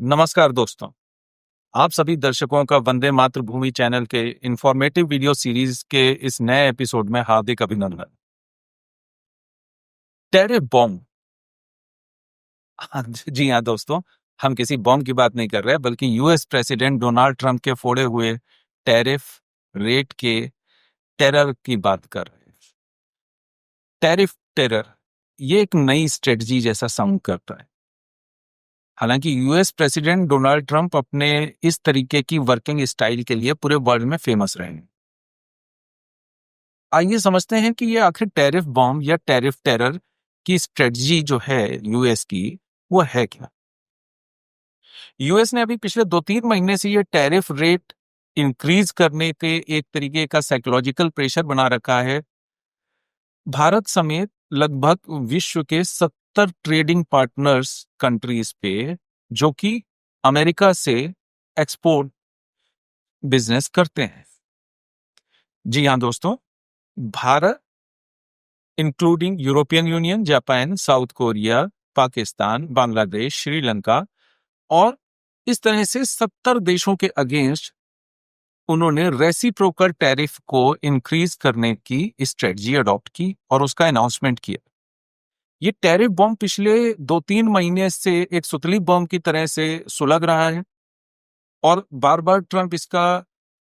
नमस्कार दोस्तों, आप सभी दर्शकों का वंदे मातृभूमि चैनल के इंफॉर्मेटिव वीडियो सीरीज के इस नए एपिसोड में हार्दिक अभिनंदन। Tariff bomb. जी हाँ दोस्तों, हम किसी बॉम्ब की बात नहीं कर रहे बल्कि यूएस प्रेसिडेंट डोनाल्ड ट्रंप के फोड़े हुए टैरिफ रेट के टेरर की बात कर रहे हैं। टैरिफ टेरर ये एक नई स्ट्रेटजी जैसा साउंड करता है। हालांकि यूएस प्रेसिडेंट डोनाल्ड ट्रंप अपने इस तरीके की वर्किंग स्टाइल के लिए पूरे वर्ल्ड में फेमस रहे हैं। आइए समझते हैं कि ये आखिर टैरिफ बॉम्ब या टैरिफ टेरर की स्ट्रेटजी जो है यूएस की, वो है क्या। यूएस ने अभी पिछले 2-3 महीने से ये टैरिफ रेट इंक्रीज करने के एक तरीके का साइकोलॉजिकल प्रेशर बना रखा है। भारत समेत लगभग विश्व के 70 ट्रेडिंग पार्टनर्स कंट्रीज पे, जो कि अमेरिका से एक्सपोर्ट बिजनेस करते हैं। जी हाँ दोस्तों, Bharat including European union, Japan, south Korea, Pakistan, Bangladesh, Sri Lanka और इस तरह से 70 देशों के अगेंस्ट उन्होंने रेसिप्रोकल टैरिफ को इंक्रीज करने की स्ट्रेटजी अडॉप्ट की और उसका अनाउंसमेंट किया। ये टैरिफ बॉम्ब पिछले 2-3 महीने से एक सुतली बॉम्ब की तरह से सुलग रहा है और बार बार ट्रंप इसका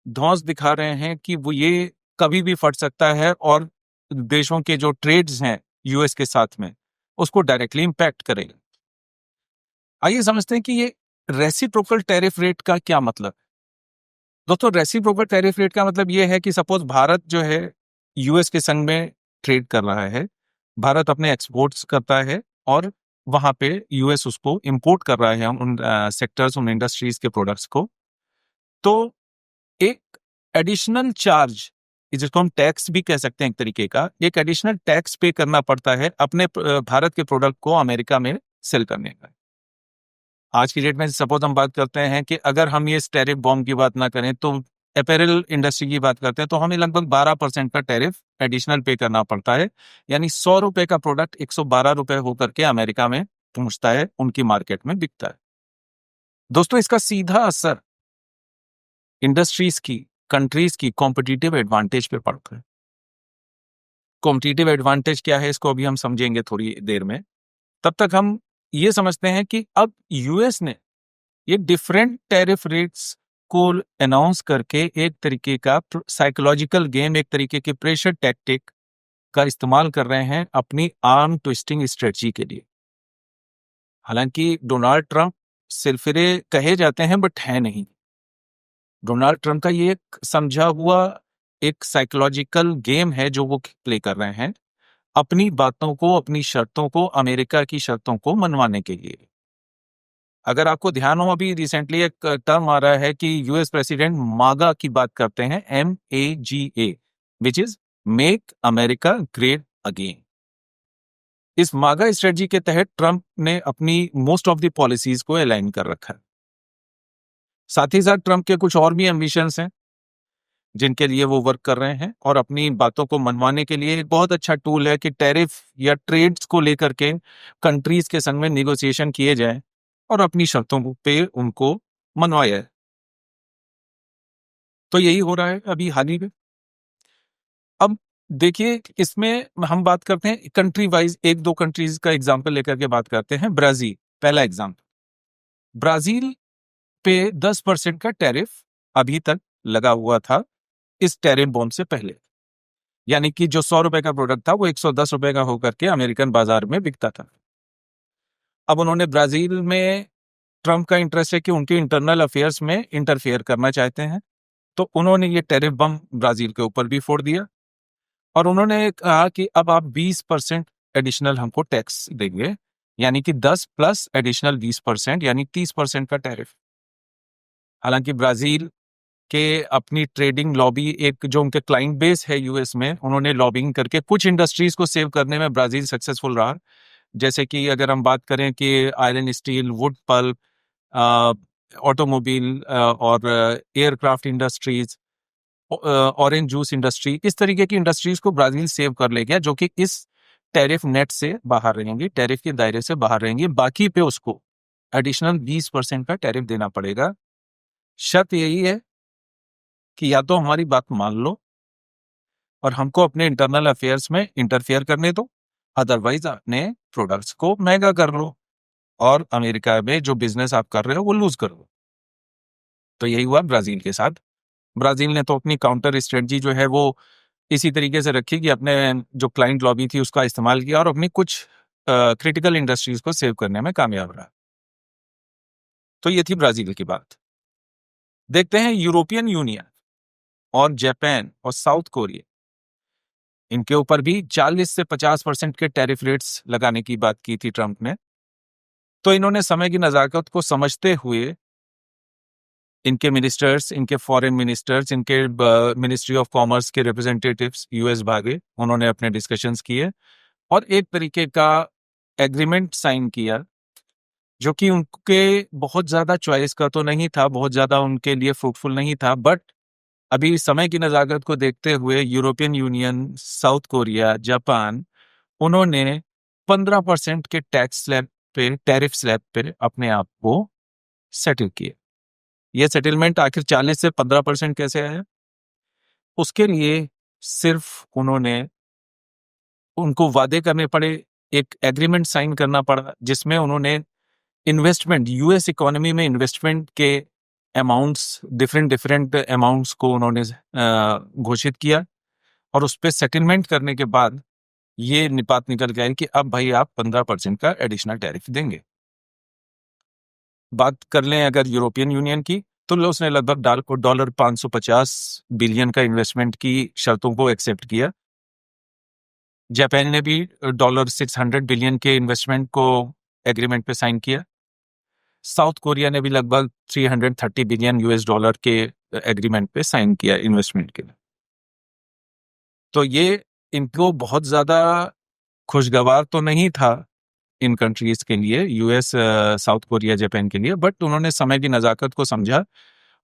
धौंस दिखा रहे हैं कि वो ये कभी भी फट सकता है और देशों के जो ट्रेड्स हैं यूएस के साथ में उसको डायरेक्टली इंपैक्ट करेगा। आइए समझते हैं कि ये रेसिप्रोकल टैरिफ रेट का क्या मतलब है। दोस्तों, रेसिप्रोकल टैरिफ रेट का मतलब ये है कि सपोज भारत जो है यूएस के संग में ट्रेड कर रहा है, भारत अपने एक्सपोर्ट्स करता है और वहां पे यूएस उसको इंपोर्ट कर रहा है उन सेक्टर्स, उन इंडस्ट्रीज के प्रोडक्ट्स को। तो एक एडिशनल चार्ज, जिसको हम टैक्स भी कह सकते हैं एक तरीके का, एक एडिशनल टैक्स पे करना पड़ता है अपने भारत के प्रोडक्ट को अमेरिका में सेल करने का। आज की डेट में सपोज हम बात करते हैं कि अगर हम ये टैरिफ बॉम्ब की बात ना करें तो अपैरल इंडस्ट्री की बात करते हैं तो हमें लगभग 12% का टैरिफ एडिशनल पे करना पड़ता है। यानी 100 रुपए का प्रोडक्ट 112 रुपए होकर के अमेरिका में पहुंचता है, उनकी मार्केट में बिकता है। दोस्तों, इसका सीधा असर इंडस्ट्रीज की, कंट्रीज की कॉम्पिटिटिव एडवांटेज पे पड़ता है। कॉम्पिटिटिव एडवांटेज क्या है इसको अभी हम समझेंगे थोड़ी देर में। तब तक हम ये समझते हैं कि अब यूएस ने ये डिफरेंट टैरिफ रेट्स को अनाउंस करके एक तरीके का साइकोलॉजिकल गेम, एक तरीके के प्रेशर टैक्टिक का इस्तेमाल कर रहे हैं अपनी आर्म ट्विस्टिंग स्ट्रेटजी के लिए। हालांकि डोनाल्ड ट्रंप सिरफिरे कहे जाते हैं बट है नहीं। डोनाल्ड ट्रंप का ये एक समझा हुआ एक साइकोलॉजिकल गेम है जो वो प्ले कर रहे हैं अपनी बातों को, अपनी शर्तों को, अमेरिका की शर्तों को मनवाने के लिए। अगर आपको ध्यान हो, अभी रिसेंटली एक टर्म आ रहा है कि यूएस प्रेसिडेंट मागा की बात करते हैं, MAGA, which is make America great again. इस मागा स्ट्रेटजी के तहत ट्रंप ने अपनी मोस्ट ऑफ द पॉलिसीज को अलाइन कर रखा है। साथ ही साथ ट्रंप के कुछ और भी एम्बिशंस हैं जिनके लिए वो वर्क कर रहे हैं और अपनी बातों को मनवाने के लिए एक बहुत अच्छा टूल है कि टैरिफ या ट्रेड्स को लेकर के कंट्रीज के संग में निगोशिएशन किए जाए और अपनी शर्तों पे उनको मनवाया है। तो यही हो रहा है अभी हाल ही में। अब देखिए, इसमें हम बात करते हैं कंट्री वाइज, 1-2 कंट्रीज का एग्जांपल लेकर के बात करते हैं। ब्राजील पहला एग्जांपल। ब्राजील पे 10% का टैरिफ अभी तक लगा हुआ था इस टैरिफ बॉम्ब से पहले। यानी कि जो 100 रुपए का प्रोडक्ट था वो 110 रुपए का होकर के अमेरिकन बाजार में बिकता था। अब उन्होंने ब्राजील में, ट्रंप का इंटरेस्ट है कि उनके इंटरनल अफेयर्स में इंटरफेयर करना चाहते हैं, तो उन्होंने ये टैरिफ बम ब्राजील के ऊपर भी फोड़ दिया और उन्होंने कहा कि अब आप 20% एडिशनल हमको टैक्स देंगे, यानी कि 10 प्लस एडिशनल 20%, यानी 30% का टैरिफ। हालांकि ब्राजील के अपनी ट्रेडिंग लॉबी, एक जो उनके क्लाइंट बेस है यूएस में, उन्होंने लॉबिंग करके कुछ इंडस्ट्रीज को सेव करने में ब्राजील सक्सेसफुल रहा। जैसे कि अगर हम बात करें कि iron steel, wood pulp, automobile और aircraft industries, orange juice industry, इस तरीके की इंडस्ट्रीज को ब्राजील सेव कर ले गया, जो कि इस टैरिफ नेट से बाहर रहेंगी, टैरिफ के दायरे से बाहर रहेंगी। बाकी पे उसको एडिशनल 20% का टैरिफ देना पड़ेगा। शर्त यही है कि या तो हमारी बात मान लो और हमको अपने इंटरनल अफेयर्स में इंटरफेयर करने दो, अदरवाइज अपने प्रोडक्ट्स को महंगा कर लो और अमेरिका में जो बिजनेस आप कर रहे हो वो लूज कर दो। तो यही हुआ ब्राजील के साथ। ब्राजील ने तो अपनी काउंटर स्ट्रेटजी जो है वो इसी तरीके से रखी कि अपने जो क्लाइंट लॉबी थी उसका इस्तेमाल किया और अपनी कुछ क्रिटिकल इंडस्ट्रीज को सेव करने में कामयाब रहा। तो ये थी ब्राजील की बात। देखते हैं यूरोपियन यूनियन और जापान और साउथ कोरिया, इनके ऊपर भी 40 से 50% के टैरिफ रेट्स लगाने की बात की थी ट्रंप ने। तो इन्होंने समय की नज़ाकत को समझते हुए इनके मिनिस्टर्स, इनके फॉरेन मिनिस्टर्स, इनके मिनिस्ट्री ऑफ कॉमर्स के रिप्रेजेंटेटिव्स यूएस भागे, उन्होंने अपने डिस्कशंस किए और एक तरीके का एग्रीमेंट साइन किया जो कि उनके बहुत ज़्यादा चॉइस का तो नहीं था, बहुत ज़्यादा उनके लिए फ्रूटफुल नहीं था, बट अभी समय की नज़ाकत को देखते हुए European union, south Korea, Japan, उन्होंने 15% के टैक्स स्लैब पे, टैरिफ स्लैब पे अपने आप को सेटल किए। ये सेटलमेंट आखिर 40 से 15% कैसे आया? उसके लिए सिर्फ उनको वादे करने पड़े, एक एग्रीमेंट साइन करना पड़ा जिसमें उन्होंने इन्वेस्टमेंट, यूएस इकोनॉमी में इन्वेस्टमेंट के अमाउंट्स, डिफरेंट डिफरेंट अमाउंट्स को उन्होंने घोषित किया और उस पर सेटलमेंट करने के बाद ये बात निकल गया कि अब भाई आप 15% का एडिशनल टैरिफ देंगे। बात कर लें अगर यूरोपियन यूनियन की, तो उसने लगभग डॉलर 550 बिलियन का इन्वेस्टमेंट की शर्तों को एक्सेप्ट किया। जापान ने भी डॉलर 600 बिलियन के इन्वेस्टमेंट को एग्रीमेंट पे साइन किया। साउथ कोरिया ने भी लगभग 330 बिलियन यूएस डॉलर के एग्रीमेंट पे साइन किया इन्वेस्टमेंट के लिए। तो ये इनको बहुत ज़्यादा खुशगवार तो नहीं था इन कंट्रीज के लिए, यूएस, साउथ कोरिया, जापान के लिए, बट उन्होंने समय की नज़ाकत को समझा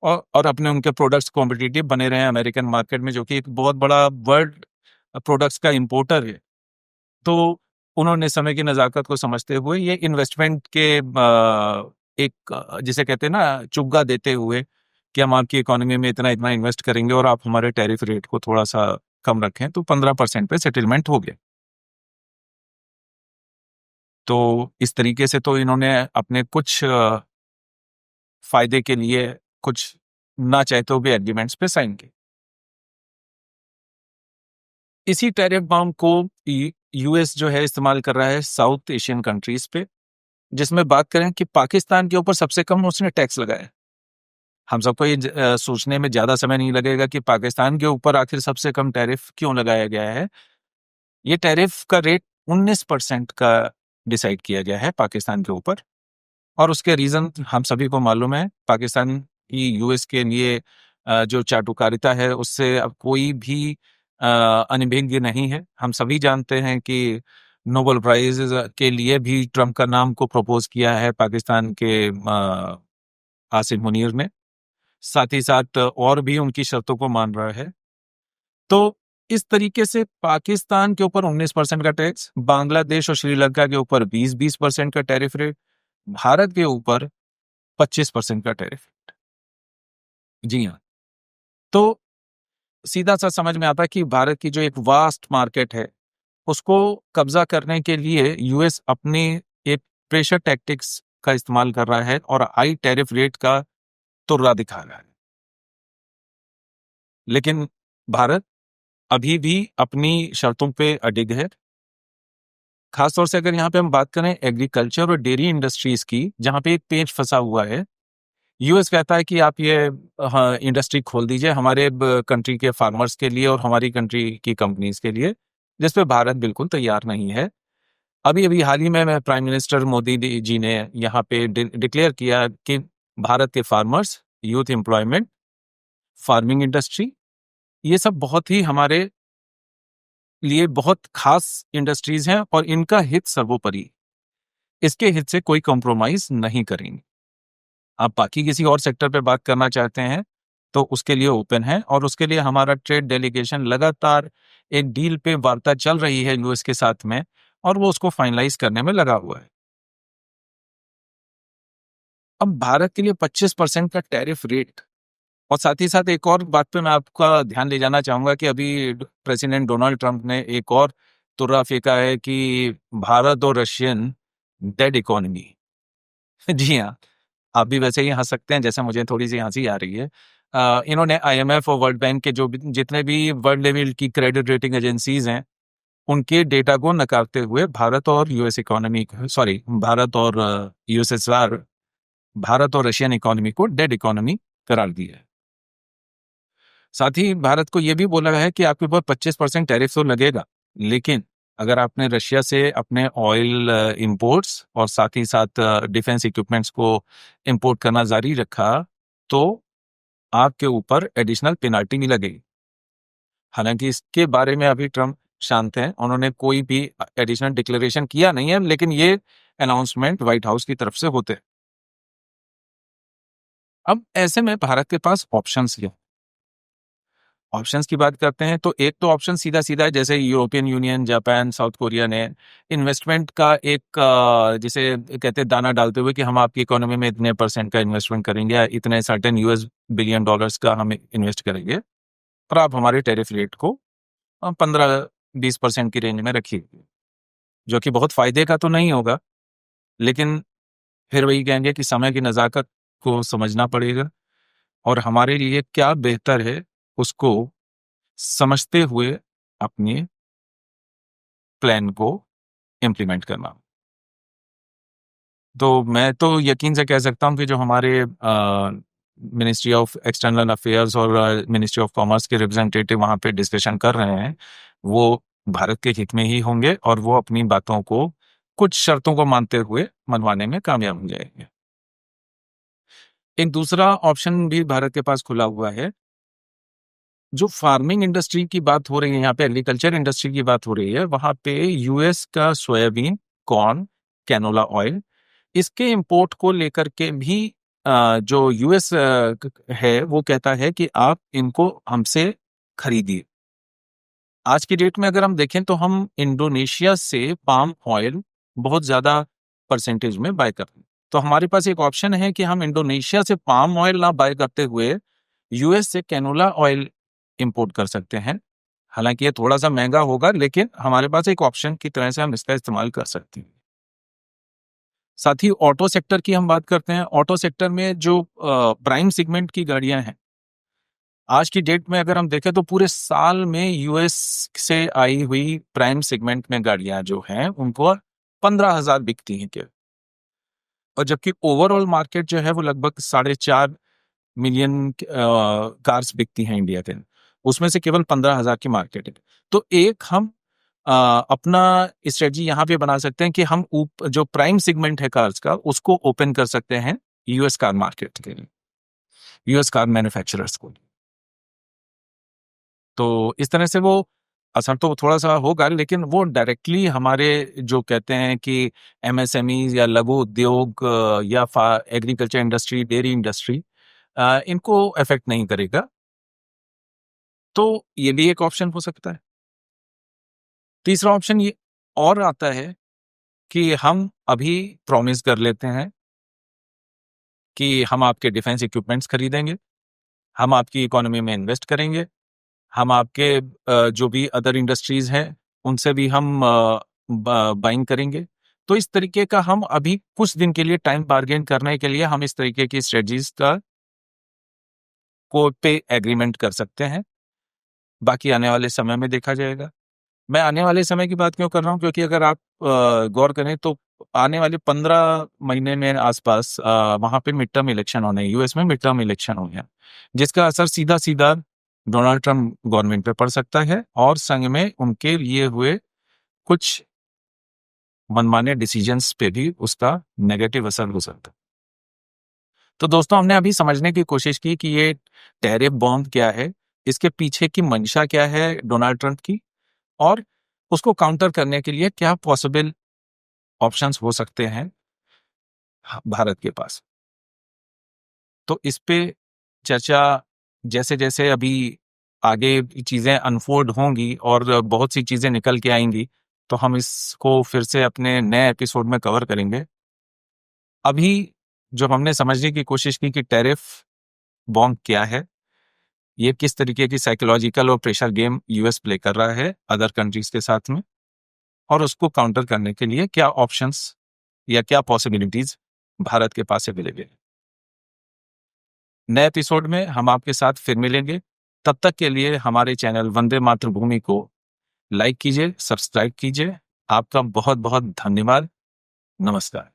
और अपने उनके प्रोडक्ट्स कॉम्पिटिटिव बने रहे अमेरिकन मार्केट में, जो कि एक बहुत बड़ा वर्ल्ड प्रोडक्ट्स का इंपोर्टर है। तो उन्होंने समय की नज़ाकत को समझते हुए ये इन्वेस्टमेंट के एक जिसे कहते हैं ना चुग्गा देते हुए कि हम आपकी इकोनॉमी में इतना इतना इन्वेस्ट करेंगे और आप हमारे टैरिफ रेट को थोड़ा सा कम रखें, तो 15% पे सेटलमेंट हो गया। तो इस तरीके से तो इन्होंने अपने कुछ फायदे के लिए कुछ ना चाहते हुए एग्रीमेंट्स पे साइन किए। इसी टैरिफ बाउंड को यूएस जो है इस्तेमाल कर रहा है साउथ एशियन कंट्रीज पे, जिसमें बात करें कि पाकिस्तान के ऊपर सबसे कम उसने टैक्स लगाया। हम सबको ये सोचने में ज़्यादा समय नहीं लगेगा कि पाकिस्तान के ऊपर आखिर सबसे कम टैरिफ क्यों लगाया गया है। ये टैरिफ का रेट 19% का डिसाइड किया गया है पाकिस्तान के ऊपर, और उसके रीज़न हम सभी को मालूम है। पाकिस्तान की यूएस के लिए जो चाटुकारिता है उससे अब कोई भी अनभिज्ञ नहीं है। हम सभी जानते हैं कि नोबेल प्राइज के लिए भी ट्रंप का नाम को प्रपोज किया है पाकिस्तान के आसिफ मुनीर ने, साथ ही साथ और भी उनकी शर्तों को मान रहा है। तो इस तरीके से पाकिस्तान के ऊपर 19% का टैक्स, बांग्लादेश और श्रीलंका के ऊपर 20% का टैरिफ रेट, भारत के ऊपर 25% का टैरिफ। जी हाँ। तो सीधा सा समझ में आता है कि भारत की जो एक वास्ट मार्केट है उसको कब्जा करने के लिए यूएस अपने एक प्रेशर टैक्टिक्स का इस्तेमाल कर रहा है और हाई टैरिफ रेट का तुर्रा दिखा रहा है। लेकिन भारत अभी भी अपनी शर्तों पे अडिग है। खासतौर से अगर यहाँ पे हम बात करें एग्रीकल्चर और डेयरी इंडस्ट्रीज की, जहाँ पे एक पेच फंसा हुआ है। यूएस कहता है कि आप ये इंडस्ट्री खोल दीजिए हमारे कंट्री के फार्मर्स के लिए और हमारी कंट्री की कंपनीज के लिए, जिस पे भारत बिल्कुल तैयार नहीं है। अभी अभी हाल ही में प्राइम मिनिस्टर मोदी जी ने यहाँ पे डिक्लेयर किया कि भारत के farmers, youth employment, farming industry, ये सब बहुत ही हमारे लिए बहुत खास इंडस्ट्रीज हैं और इनका हित सर्वोपरि, इसके हित से कोई कॉम्प्रोमाइज नहीं करेंगे। आप बाकी किसी और सेक्टर पे बात करना चाहते हैं तो उसके लिए ओपन है, और उसके लिए हमारा ट्रेड डेलीगेशन लगातार एक डील पे वार्ता चल रही है यूएस के साथ में, और वो उसको फाइनलाइज करने में लगा हुआ है। अब भारत के लिए 25% का टैरिफ रेट, और साथ ही साथ एक और बात पे मैं आपका ध्यान ले जाना चाहूंगा कि अभी प्रेसिडेंट डोनाल्ड ट्रंप ने एक और तुर्रा फेंका है कि भारत और रशियन डेड इकोनॉमी। जी हाँ, आप भी वैसे ही हंस सकते हैं जैसे मुझे थोड़ी सी हंसी आ रही है। इन्होंने आईएमएफ और वर्ल्ड बैंक के जितने भी वर्ल्ड लेवल की क्रेडिट रेटिंग एजेंसीज हैं, उनके डेटा को नकारते हुए भारत और यूएस इकोनॉमी, सॉरी भारत और यूएसएसआर, भारत और रशियन इकोनॉमी को डेड इकोनॉमी करार दिया है। साथ ही भारत को यह भी बोला गया है कि आपके ऊपर 25% टैरिफ तो लगेगा, लेकिन अगर आपने रशिया से अपने ऑयल इंपोर्ट्स और साथ ही साथ डिफेंस इक्विपमेंट्स को इंपोर्ट करना जारी रखा तो आपके ऊपर एडिशनल पेनाल्टी नहीं लगेगी। हालांकि इसके बारे में अभी ट्रंप शांत हैं, उन्होंने कोई भी एडिशनल डिक्लेरेशन किया नहीं है, लेकिन ये अनाउंसमेंट व्हाइट हाउस की तरफ से होते हैं। अब ऐसे में भारत के पास ऑप्शंस क्या, ऑप्शंस की बात करते हैं तो एक तो ऑप्शन सीधा सीधा है, जैसे European union, Japan, south Korea ने इन्वेस्टमेंट का एक जिसे कहते हैं दाना डालते हुए कि हम आपकी इकोनॉमी में इतने % का इन्वेस्टमेंट करेंगे या इतने सर्टेन US बिलियन डॉलर्स का हम इन्वेस्ट करेंगे, पर आप हमारे टैरिफ रेट को 15-20% की रेंज में रखिए, जो कि बहुत फायदे का तो नहीं होगा, लेकिन फिर वही कहेंगे कि समय की नज़ाकत को समझना पड़ेगा और हमारे लिए क्या बेहतर है उसको समझते हुए अपने प्लान को इम्प्लीमेंट करना। तो मैं तो यकीन से कह सकता हूं कि जो हमारे मिनिस्ट्री ऑफ एक्सटर्नल अफेयर्स और मिनिस्ट्री ऑफ कॉमर्स के रिप्रेजेंटेटिव वहां पे डिस्कशन कर रहे हैं, वो भारत के हित में ही होंगे और वो अपनी बातों को कुछ शर्तों को मानते हुए मनवाने में कामयाब हो जाएंगे। एक दूसरा ऑप्शन भी भारत के पास खुला हुआ है। जो फार्मिंग इंडस्ट्री की बात हो रही है, यहाँ पे एग्रीकल्चर इंडस्ट्री की बात हो रही है, वहां पे यूएस का सोयाबीन, कॉर्न, कैनोला ऑयल, इसके इंपोर्ट को लेकर के भी जो यूएस है वो कहता है कि आप इनको हमसे खरीदिए। आज की डेट में अगर हम देखें तो हम इंडोनेशिया से पाम ऑयल बहुत ज्यादा परसेंटेज में बाय करते हैं, तो हमारे पास एक ऑप्शन है कि हम इंडोनेशिया से पाम ऑयल ना बाय करते हुए यूएस से कैनोला ऑयल इंपोर्ट कर सकते हैं। हालांकि ये थोड़ा सा महंगा होगा, लेकिन हमारे पास एक ऑप्शन की तरह से हम इसका इस्तेमाल कर सकते हैं। साथ ही ऑटो सेक्टर की हम बात करते हैं। ऑटो सेक्टर में जो प्राइम सेगमेंट की गाड़ियां हैं, आज की डेट में अगर हम देखें तो पूरे साल में यूएस से आई हुई प्राइम सेगमेंट में गाड़ियां जो हैं उनको 15,000 बिकती हैं केवल, और जबकि ओवरऑल मार्केट जो है वो लगभग 4.5 मिलियन कार्स बिकती हैं इंडिया के, उसमें से केवल 15,000 की मार्केट है। तो एक हम अपना स्ट्रेटजी यहाँ पे बना सकते हैं कि हम जो प्राइम सेगमेंट है कार्स का उसको ओपन कर सकते हैं यूएस कार मार्केट के लिए, यूएस कार मैन्युफैक्चरर्स को। तो इस तरह से वो असर तो थोड़ा सा होगा, लेकिन वो डायरेक्टली हमारे जो कहते हैं कि एमएसएमई या लघु उद्योग या एग्रीकल्चर इंडस्ट्री, डेयरी इंडस्ट्री, इनको अफेक्ट नहीं करेगा। तो ये भी एक ऑप्शन हो सकता है। तीसरा ऑप्शन ये और आता है कि हम अभी प्रॉमिस कर लेते हैं कि हम आपके डिफेंस इक्विपमेंट्स खरीदेंगे, हम आपकी इकोनॉमी में इन्वेस्ट करेंगे, हम आपके जो भी अदर इंडस्ट्रीज हैं उनसे भी हम बाइंग करेंगे। तो इस तरीके का हम अभी कुछ दिन के लिए टाइम बार्गेन करने के लिए हम इस तरीके की स्ट्रेटजीज का कोर्ट पे एग्रीमेंट कर सकते हैं। बाकी आने वाले समय में देखा जाएगा। मैं आने वाले समय की बात क्यों कर रहा हूँ, क्योंकि अगर आप गौर करें तो आने वाले 15 महीने में आसपास वहां पे मिड टर्म इलेक्शन होने, यूएस में मिड टर्म इलेक्शन हो गया, जिसका असर सीधा सीधा डोनाल्ड ट्रंप गवर्नमेंट पे पड़ सकता है और संग में उनके लिए हुए कुछ मनमाने डिसीजंस पे भी उसका नेगेटिव असर हो सकता है। तो दोस्तों, हमने अभी समझने की कोशिश की कि ये टैरिफ बॉम्ब क्या है, इसके पीछे की मंशा क्या है डोनाल्ड ट्रंप की, और उसको काउंटर करने के लिए क्या पॉसिबल ऑप्शंस हो सकते हैं भारत के पास। तो इस पे चर्चा जैसे जैसे अभी आगे चीजें अनफोल्ड होंगी और बहुत सी चीजें निकल के आएंगी, तो हम इसको फिर से अपने नए एपिसोड में कवर करेंगे। अभी जो हमने समझने की कोशिश की कि टैरिफ बॉम्ब क्या है, ये किस तरीके की साइकोलॉजिकल और प्रेशर गेम यूएस प्ले कर रहा है अदर कंट्रीज के साथ में, और उसको काउंटर करने के लिए क्या ऑप्शंस या क्या पॉसिबिलिटीज भारत के पास अवेलेबल है। नए एपिसोड में हम आपके साथ फिर मिलेंगे। तब तक के लिए हमारे चैनल वंदे मातृभूमि को लाइक कीजिए, सब्सक्राइब कीजिए। आपका बहुत बहुत धन्यवाद। नमस्कार।